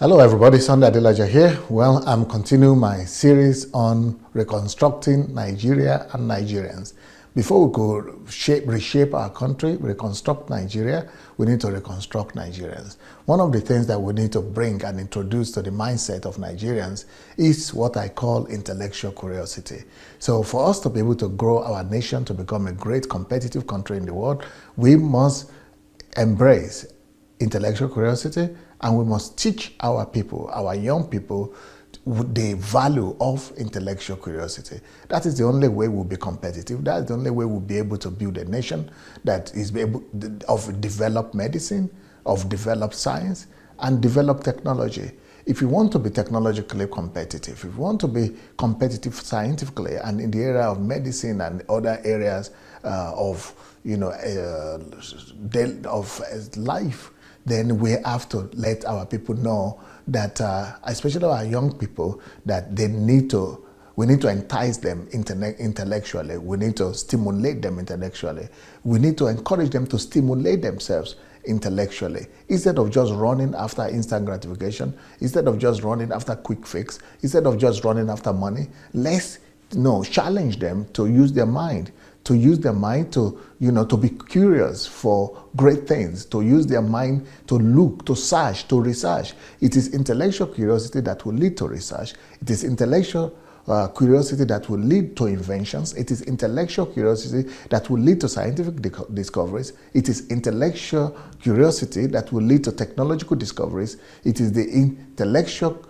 Hello everybody, Sunday Adelaja here. Well, I'm continuing my series on reconstructing Nigeria and Nigerians. Before we could reshape our country, reconstruct Nigeria, we need to reconstruct Nigerians. One of the things that we need to bring and introduce to the mindset of Nigerians is what I call intellectual curiosity. So for us to be able to grow our nation to become a great competitive country in the world, we must embrace intellectual curiosity, and we must teach our people, our young people, the value of intellectual curiosity. That is the only way we'll be competitive. That's the only way we'll be able to build a nation that is able of develop medicine, of develop science, and develop technology. If you want to be technologically competitive, if you want to be competitive scientifically and in the area of medicine and other areas of life, then we have to let our people know that, especially our young people, that we need to entice them intellectually. We need to stimulate them intellectually. We need to encourage them to stimulate themselves intellectually. Instead of just running after instant gratification, instead of just running after quick fix, instead of just running after money, let's challenge them to use their mind. To use their mind to be curious for great things, to use their mind to look, to search, to research. It is intellectual curiosity that will lead to research. It is intellectual curiosity that will lead to inventions. It is intellectual curiosity that will lead to scientific discoveries. It is intellectual curiosity that will lead to technological discoveries. It is the intellectual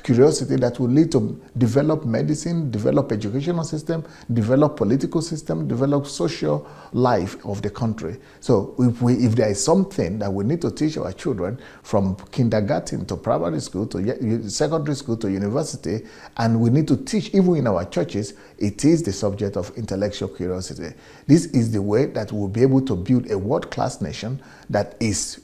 curiosity that will lead to develop medicine, develop educational system, develop political system, develop social life of the country. So if there is something that we need to teach our children from kindergarten to primary school to secondary school to university, and we need to teach even in our churches, it is the subject of intellectual curiosity. This is the way that we'll be able to build a world-class nation that is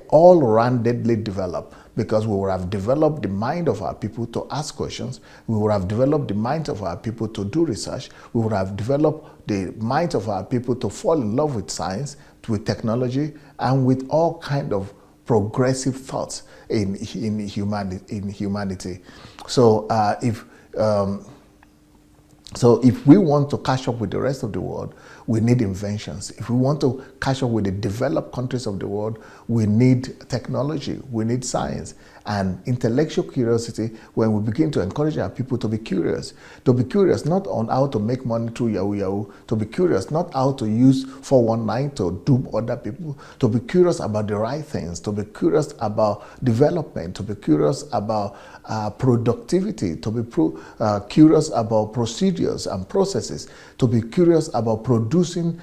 all-roundedly developed, because we will have developed the mind of our people to ask questions. We will have developed the mind of our people to do research. We will have developed the mind of our people to fall in love with science, with technology, and with all kinds of progressive thoughts in humanity. So if we want to catch up with the rest of the world, we need inventions. If we want to catch up with the developed countries of the world, we need technology, we need science. And intellectual curiosity, when we begin to encourage our people to be curious not on how to make money through Yahoo, to be curious not how to use 419 to dupe other people, to be curious about the right things, to be curious about development, to be curious about productivity, to be curious about procedures and processes, to be curious about producing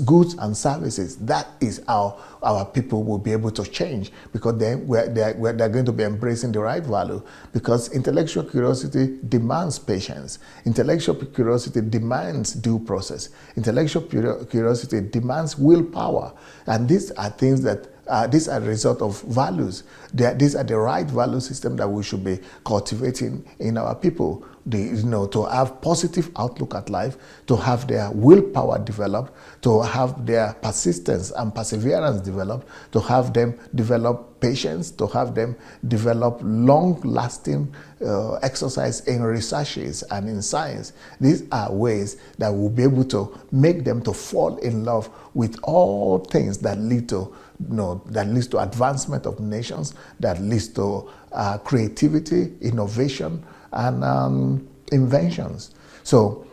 goods and services. That is how our people will be able to change, because then they're going to be embracing the right value, because intellectual curiosity demands patience. Intellectual curiosity demands due process. Intellectual curiosity demands willpower. And these are things that these are the result of values. These are the right value system that we should be cultivating in our people. To have positive outlook at life, to have their willpower developed, to have their persistence and perseverance developed, to have them develop patience, to have them develop long-lasting exercise in researches and in science. These are ways that we'll be able to make them to fall in love with all things that lead to that leads to advancement of nations, that leads to creativity, innovation, and inventions. So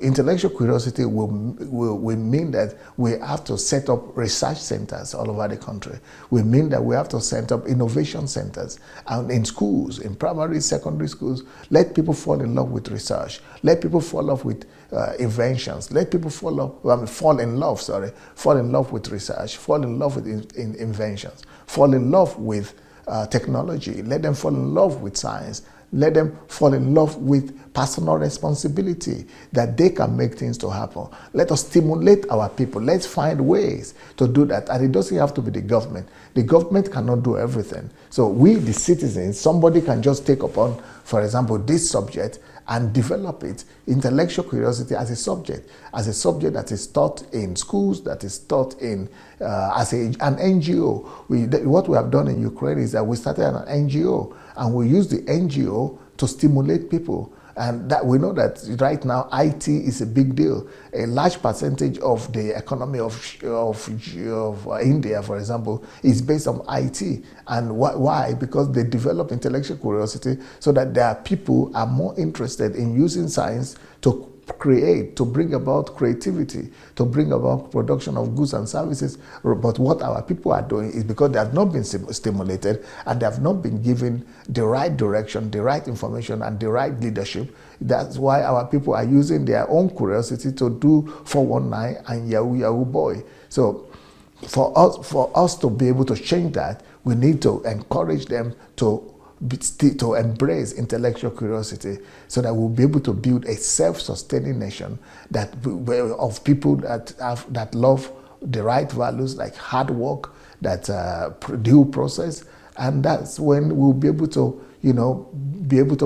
intellectual curiosity will mean that we have to set up research centers all over the country. We mean that we have to set up innovation centers, and in schools, in primary, secondary schools, let people fall in love with research. Let people fall in love with inventions. Let people fall in love with research, fall in love with inventions, fall in love with technology. Let them fall in love with science. Let them fall in love with personal responsibility, that they can make things to happen. Let us stimulate our people. Let's find ways to do that. And it doesn't have to be the government. The government cannot do everything. So we, the citizens, somebody can just take upon, for example, this subject and develop it, intellectual curiosity as a subject that is taught in schools, that is taught in as an NGO. What we have done in Ukraine is that we started an NGO, and we use the NGO to stimulate people. And that we know that right now IT is a big deal. A large percentage of the economy of India, for example, is based on IT. And why? Because they develop intellectual curiosity so that their people are more interested in using science to create, to bring about creativity, to bring about production of goods and services. But what our people are doing is because they have not been stimulated and they have not been given the right direction, the right information, and the right leadership. That's why our people are using their own curiosity to do 419 and Yahoo boy. So for us to be able to change that, we need to encourage them to embrace intellectual curiosity so that we'll be able to build a self-sustaining nation of people that love the right values like hard work, that due process, and that's when we'll be able to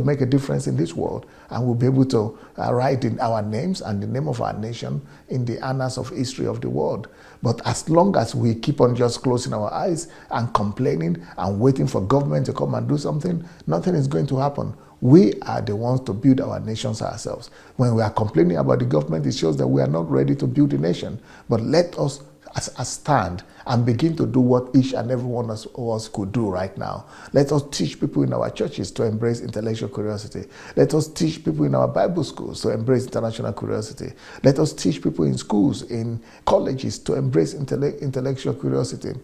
make a difference in this world, and we'll be able to write in our names and the name of our nation in the annals of history of the world. But as long as we keep on just closing our eyes and complaining and waiting for government to come and do something, nothing is going to happen. We are the ones to build our nations ourselves. When we are complaining about the government, it shows that we are not ready to build a nation. But let us stand and begin to do what each and every one of us could do right now. Let us teach people in our churches to embrace intellectual curiosity. Let us teach people in our Bible schools to embrace international curiosity. Let us teach people in schools, in colleges, to embrace intellectual curiosity.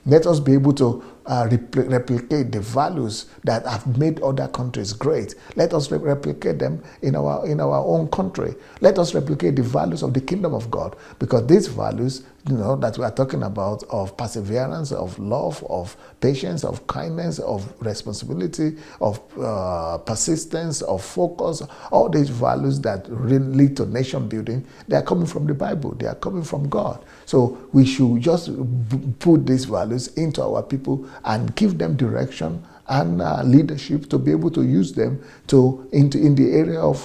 Let us be able to replicate the values that have made other countries great. Let us replicate them in our own country. Let us replicate the values of the kingdom of God, because these values, that we are talking about, of perseverance, of love, of patience, of kindness, of responsibility, of persistence, of focus, all these values that really lead to nation building, they are coming from the Bible. They are coming from God. So we should just put these values into our people and give them direction and leadership to be able to use them in the area of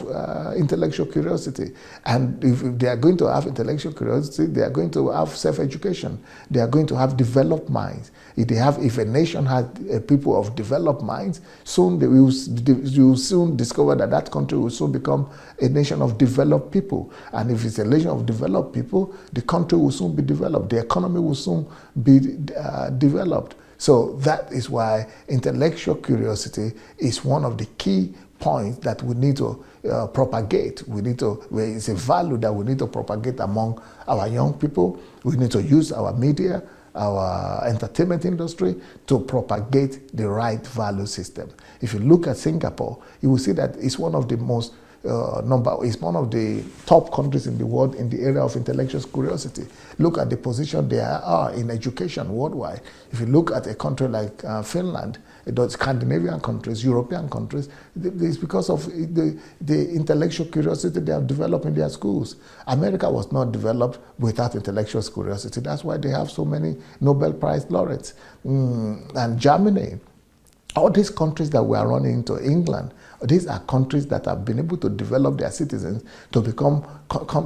intellectual curiosity. And if they are going to have intellectual curiosity, they are going to have self-education. They are going to have developed minds. If a nation has people of developed minds, soon you will soon discover that country will soon become a nation of developed people. And if it's a nation of developed people, the country will soon be developed. The economy will soon be developed. So that is why intellectual curiosity is one of the key points that we need to propagate. It's a value that we need to propagate among our young people. We need to use our media, our entertainment industry to propagate the right value system. If you look at Singapore, you will see that it's one of the most is one of the top countries in the world in the area of intellectual curiosity. Look at the position they are in education worldwide. If you look at a country like Finland, those Scandinavian countries, European countries, it's because of the intellectual curiosity they have developed in their schools. America was not developed without intellectual curiosity. That's why they have so many Nobel Prize laureates. And Germany, all these countries that we are running into, England, these are countries that have been able to develop their citizens to become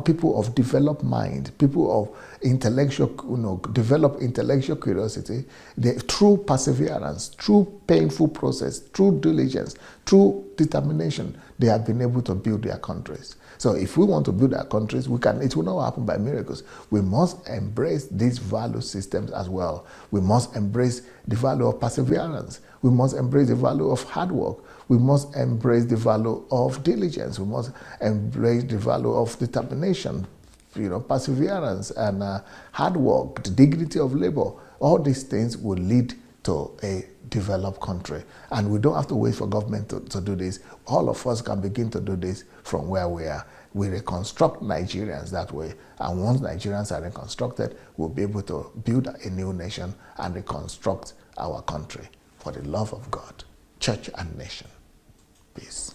people of developed mind, people of intellectual, develop intellectual curiosity. Through perseverance, through painful process, through diligence, through determination, they have been able to build their countries. So if we want to build our countries, it will not happen by miracles. We must embrace these value systems as well. We must embrace the value of perseverance. We must embrace the value of hard work. We must embrace the value of diligence. We must embrace the value of determination, perseverance and hard work, the dignity of labor. All these things will lead to a developed country. And we don't have to wait for government to do this. All of us can begin to do this from where we are. We reconstruct Nigerians that way. And once Nigerians are reconstructed, we'll be able to build a new nation and reconstruct our country for the love of God, church and nation. Peace.